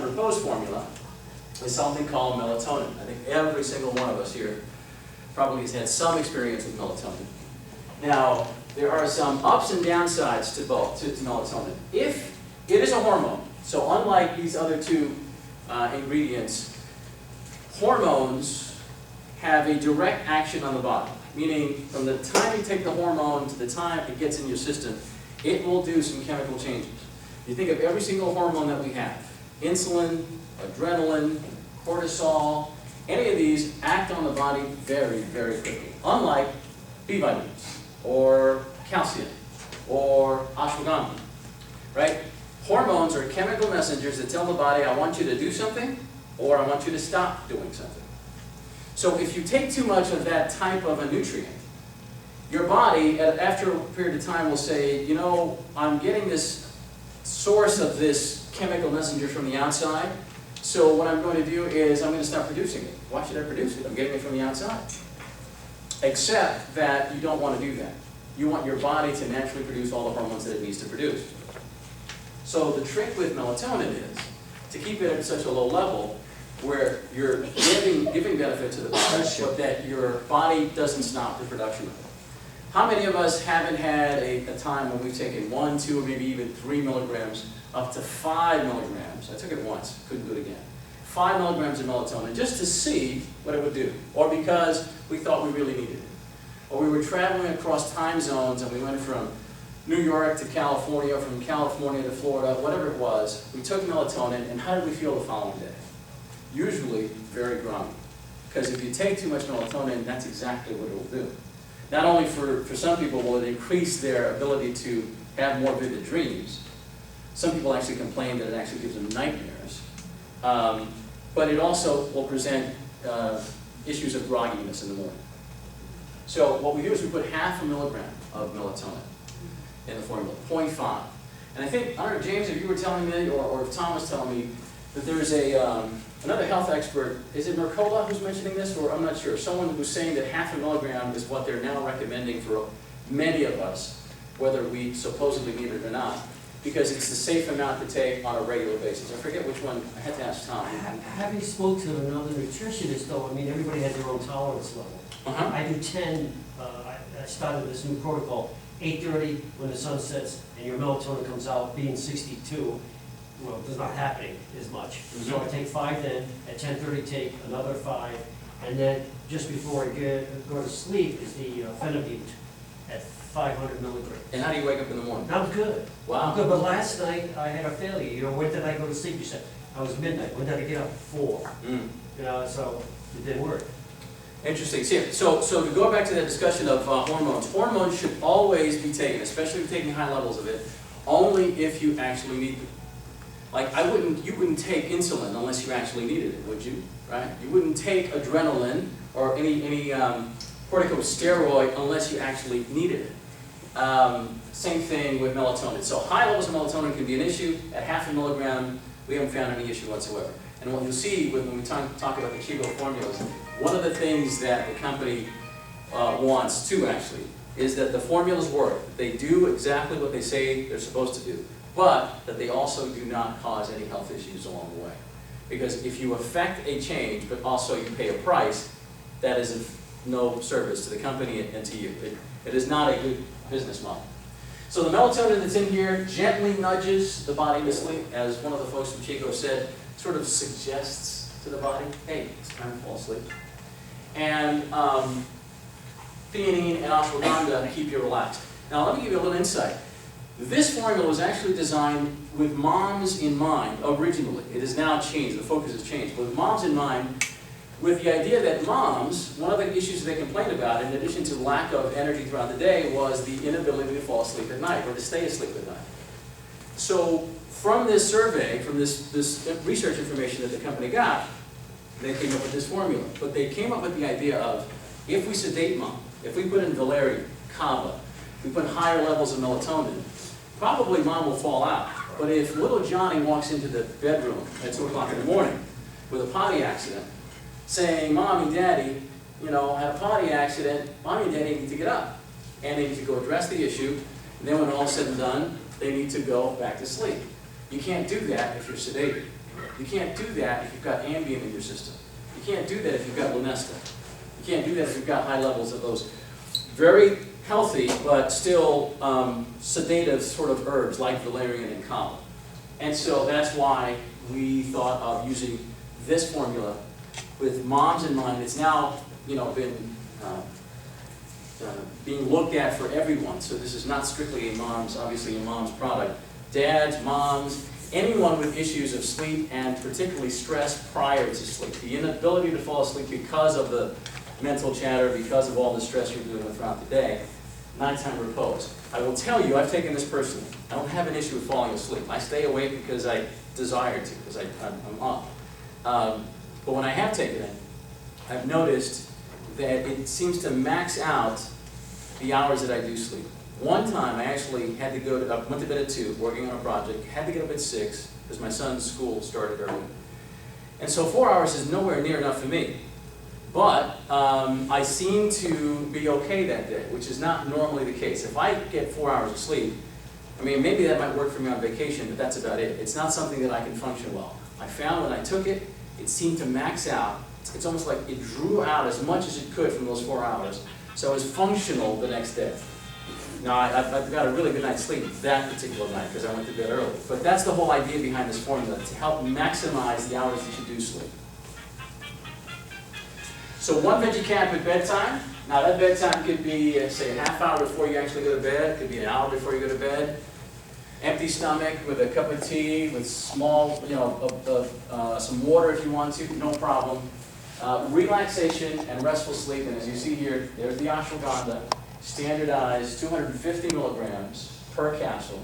proposed formula is something called melatonin. I think every single one of us here probably has had some experience with melatonin. Now, there are some ups and downsides to melatonin. If it is a hormone, so unlike these other two ingredients, hormones have a direct action on the body, meaning from the time you take the hormone to the time it gets in your system, it will do some chemical changes. You think of every single hormone that we have, insulin, adrenaline, cortisol, any of these act on the body very, very quickly, unlike B vitamins or calcium or ashwagandha, right? Hormones are chemical messengers that tell the body, I want you to do something or I want you to stop doing something. So if you take too much of that type of a nutrient, your body, after a period of time, will say, you know, I'm getting this source of this chemical messenger from the outside, so what I'm going to do is I'm going to stop producing it. Why should I produce it? I'm getting it from the outside. Except that you don't want to do that. You want your body to naturally produce all the hormones that it needs to produce. So the trick with melatonin is to keep it at such a low level where you're giving benefit to the body, but that your body doesn't stop the production of it. How many of us haven't had a time when we've taken 1, 2, or maybe even 3 milligrams up to 5 milligrams? I took it once, couldn't do it again. 5 milligrams of melatonin just to see what it would do, or because we thought we really needed it. Or we were traveling across time zones and we went from New York to California, or from California to Florida, whatever it was. We took melatonin, and how did we feel the following day? Usually very groggy. Because if you take too much melatonin, that's exactly what it will do. Not only for some people will it increase their ability to have more vivid dreams. Some people actually complain that it actually gives them nightmares. But it also will present issues of grogginess in the morning. So what we do is we put half a milligram of melatonin in the formula, 0.5. And I think, I don't know, James, if you were telling me, or if Tom was telling me, that there's another health expert, is it Mercola who's mentioning this, or I'm not sure, someone who's saying that half a milligram is what they're now recommending for many of us, whether we supposedly need it or not, because it's the safe amount to take on a regular basis. I forget which one, I had to ask Tom. Having spoke to another nutritionist, though, I mean, everybody has their own tolerance level. I do 10, I started this new protocol, 8:30 when the sun sets and your melatonin comes out, being 62, well, it's not happening as much. So I take 5 then, at 10:30 take another 5, and then just before I go to sleep is the phenibut at 500 milligrams. And how do you wake up in the morning? I'm good. Wow. I'm good, but last night I had a failure. You know, when did I go to sleep? You said, I was midnight. When did I get up? 4. You know, so it didn't work. Interesting. So to go back to that discussion of hormones should always be taken, especially if you're taking high levels of it, only if you actually need it. Like you wouldn't take insulin unless you actually needed it, would you? Right? You wouldn't take adrenaline or any corticosteroid unless you actually needed it. Same thing with melatonin. So high levels of melatonin can be an issue. At half a milligram, we haven't found any issue whatsoever. And what you'll see when we talk about the Xigo formulas, one of the things that the company wants too, actually, is that the formulas work. They do exactly what they say they're supposed to do, but that they also do not cause any health issues along the way. Because if you affect a change, but also you pay a price, that is of no service to the company and to you. It is not a good business model. So the melatonin that's in here gently nudges the body to sleep, as one of the folks from Xigo said, sort of suggests to the body, hey, it's time to fall asleep. And theanine and ashwagandha keep you relaxed. Now let me give you a little insight. This formula was actually designed with moms in mind originally. It has now changed, the focus has changed, but with moms in mind, with the idea that moms, one of the issues they complained about, in addition to lack of energy throughout the day, was the inability to fall asleep at night or to stay asleep at night. So from this survey, from this research information that the company got, they came up with this formula. But they came up with the idea of, if we sedate mom, if we put in valerian, kava, if we put higher levels of melatonin, probably mom will fall out. But if little Johnny walks into the bedroom at 2 o'clock in the morning with a potty accident, saying, Mommy, Daddy, you know, I had a potty accident, Mommy and Daddy need to get up. And they need to go address the issue, and then when all is said and done, they need to go back to sleep. You can't do that if you're sedated. You can't do that if you've got Ambien in your system. You can't do that if you've got Lunesta. You can't do that if you've got high levels of those very healthy but still sedative sort of herbs like valerian and kale. And so that's why we thought of using this formula with moms in mind. It's now, been being looked at for everyone. So this is not strictly obviously a mom's product. Dads, moms, anyone with issues of sleep and particularly stress prior to sleep. The inability to fall asleep because of the mental chatter, because of all the stress you're dealing with throughout the day. Nighttime repose. I will tell you, I've taken this personally. I don't have an issue with falling asleep. I stay awake because I desire to, because I'm up. But when I have taken it, I've noticed that it seems to max out the hours that I do sleep. One time I actually had to went to bed at 2, working on a project, had to get up at 6, because my son's school started early. And so 4 hours is nowhere near enough for me. But I seem to be okay that day, which is not normally the case. If I get 4 hours of sleep, maybe that might work for me on vacation, but that's about it. It's not something that I can function well. I found when I took it, it seemed to max out. It's almost like it drew out as much as it could from those 4 hours, so it was functional the next day. Now, I've got a really good night's sleep that particular night because I went to bed early. But that's the whole idea behind this formula, to help maximize the hours that you do sleep. So 1 veggie cap at bedtime. Now that bedtime could be, say, a half hour before you actually go to bed. It could be an hour before you go to bed. Empty stomach with a cup of tea, with small, some water if you want to, no problem. Relaxation and restful sleep, and as you see here, there's the ashwagandha, standardized 250 milligrams per capsule.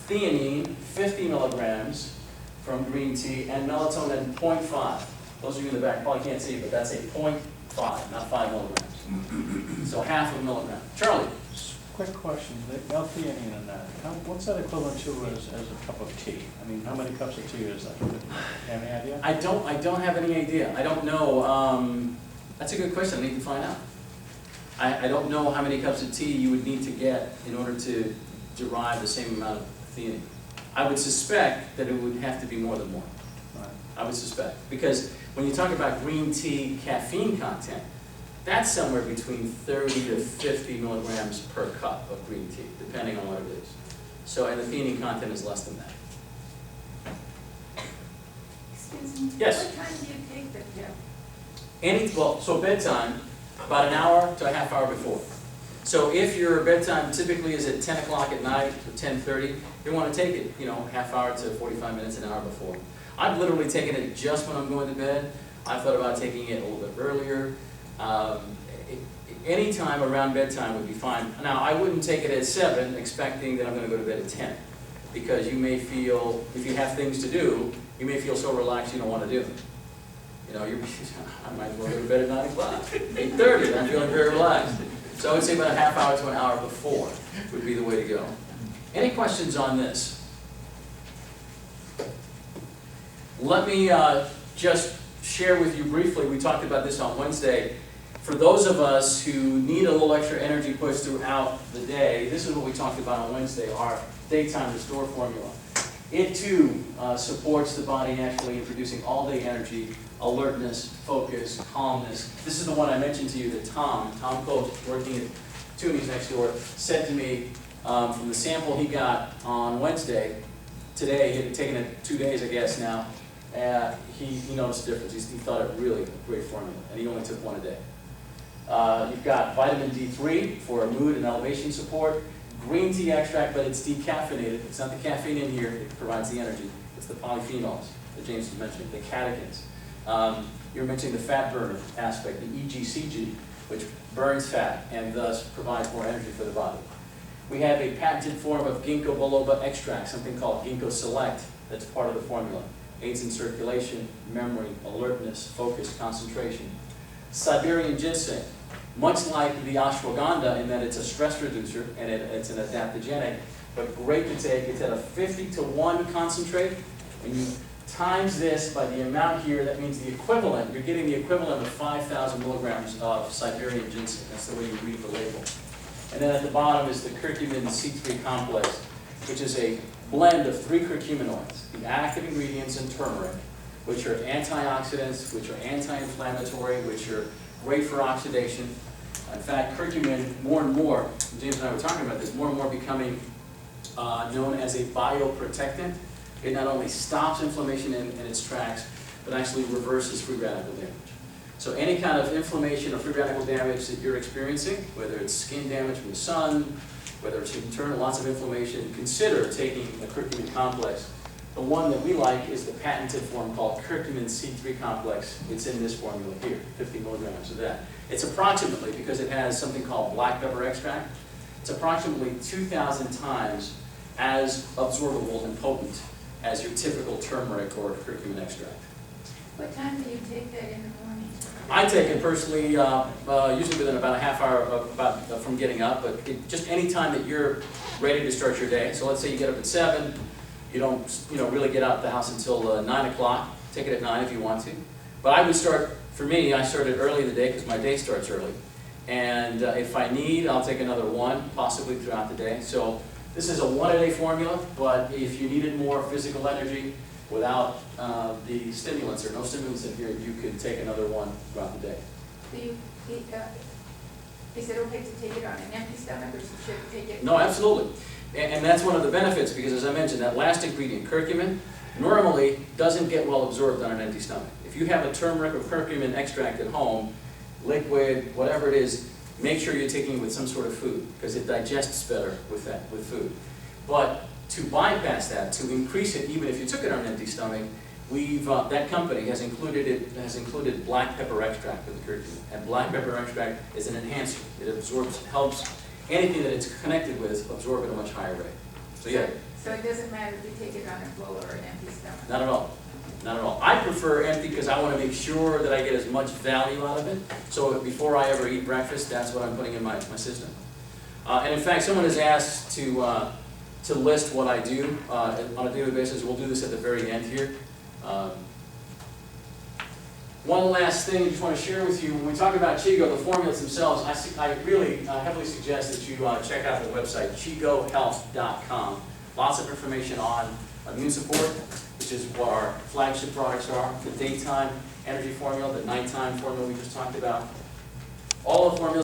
Theanine, 50 milligrams from green tea, and melatonin, 0.5. Those of you in the back probably can't see, but that's a 0.5, not 5 milligrams. So half a milligram. Charlie? Quick question, the L-theanine in that, what's that equivalent to as a cup of tea? How many cups of tea is that? Any idea? I don't have any idea. I don't know. That's a good question. I need to find out. I don't know how many cups of tea you would need to get in order to derive the same amount of theanine. I would suspect that it would have to be more than 1. Right. I would suspect. Because when you talk about green tea caffeine content, that's somewhere between 30 to 50 milligrams per cup of green tea, depending on what it is. So, and the theanine content is less than that. Excuse me? Yes? What time do you take the pill? So bedtime, about an hour to a half hour before. So if your bedtime typically is at 10 o'clock at night or 10:30, you want to take it, half hour to 45 minutes, an hour before. I've literally taken it just when I'm going to bed. I've thought about taking it a little bit earlier. Any time around bedtime would be fine. Now, I wouldn't take it at 7 expecting that I'm going to go to bed at 10, because you may feel, if you have things to do, you may feel so relaxed you don't want to do them. I might as well go to bed at 9 o'clock, 8:30, I'm feeling very relaxed. So I would say about a half hour to an hour before would be the way to go. Any questions on this? Let me just share with you briefly, we talked about this on Wednesday. For those of us who need a little extra energy push throughout the day, this is what we talked about on Wednesday, our daytime restore formula. It too supports the body naturally in producing all-day energy, alertness, focus, calmness. This is the one I mentioned to you that Tom Coach, working at Tooney's next door, said to me from the sample he got on Wednesday. Today, he had taken it 2 days, I guess now, he noticed a difference. He thought it really a great formula, and he only took 1 a day. You've got vitamin D3 for mood and elevation support, green tea extract, but it's decaffeinated. It's not the caffeine in here that provides the energy. It's the polyphenols that James was mentioning, the catechins. You're mentioning the fat burner aspect, the EGCG, which burns fat and thus provides more energy for the body. We have a patented form of ginkgo biloba extract, something called Ginkgo Select, that's part of the formula. Aids in circulation, memory, alertness, focus, concentration. Siberian ginseng, much like the ashwagandha in that it's a stress reducer and it's an adaptogenic, but great to take. It's at a 50-to-1 concentrate. When you times this by the amount here, that means the equivalent, you're getting the equivalent of 5,000 milligrams of Siberian ginseng. That's the way you read the label. And then at the bottom is the curcumin C3 complex, which is a blend of 3 curcuminoids, the active ingredients in turmeric, which are antioxidants, which are anti-inflammatory, which are great for oxidation. In fact, curcumin, more and more, James and I were talking about this, more and more becoming known as a bioprotectant. It not only stops inflammation in its tracks, but actually reverses free radical damage. So any kind of inflammation or free radical damage that you're experiencing, whether it's skin damage from the sun, whether it's internal, lots of inflammation, consider taking a curcumin complex. The one that we like is the patented form called curcumin C3 complex. It's in this formula here, 50 milligrams of that. It's approximately, because it has something called black pepper extract, it's approximately 2,000 times as absorbable and potent as your typical turmeric or curcumin extract. What time do you take that in the morning? I take it personally, usually within about a half hour from getting up, but just any time that you're ready to start your day. So let's say you get up at 7, you don't really get out of the house until 9 o'clock. Take it at 9 if you want to. But I would start, for me, I started early in the day because my day starts early. And if I need, I'll take another 1, possibly throughout the day. So this is a 1-a-day formula, but if you needed more physical energy without the stimulants, or no stimulants in here, you could take another 1 throughout the day. Do you eat, is it okay to take it on an empty stomach, or should you take it? No, absolutely. And that's one of the benefits, because as I mentioned, that last ingredient, curcumin, normally doesn't get well absorbed on an empty stomach. If you have a turmeric or curcumin extract at home, liquid, whatever it is, make sure you're taking it with some sort of food, because it digests better with food. But to bypass that, to increase it, even if you took it on an empty stomach, that company has included black pepper extract with the curcumin. And black pepper extract is an enhancer. It absorbs, helps anything that it's connected with absorb at a much higher rate. So yeah. So it doesn't matter if you take it on a full or an empty stomach? Not at all. Not at all. I prefer empty because I want to make sure that I get as much value out of it. So before I ever eat breakfast, that's what I'm putting in my system. And in fact, someone has asked to list what I do on a daily basis. We'll do this at the very end here. One last thing I just want to share with you. When we talk about Xigo, the formulas themselves, I really heavily suggest that you check out the website, chee-go.com. Lots of information on immune support, which is what our flagship products are, the daytime energy formula, the nighttime formula we just talked about. All the formulas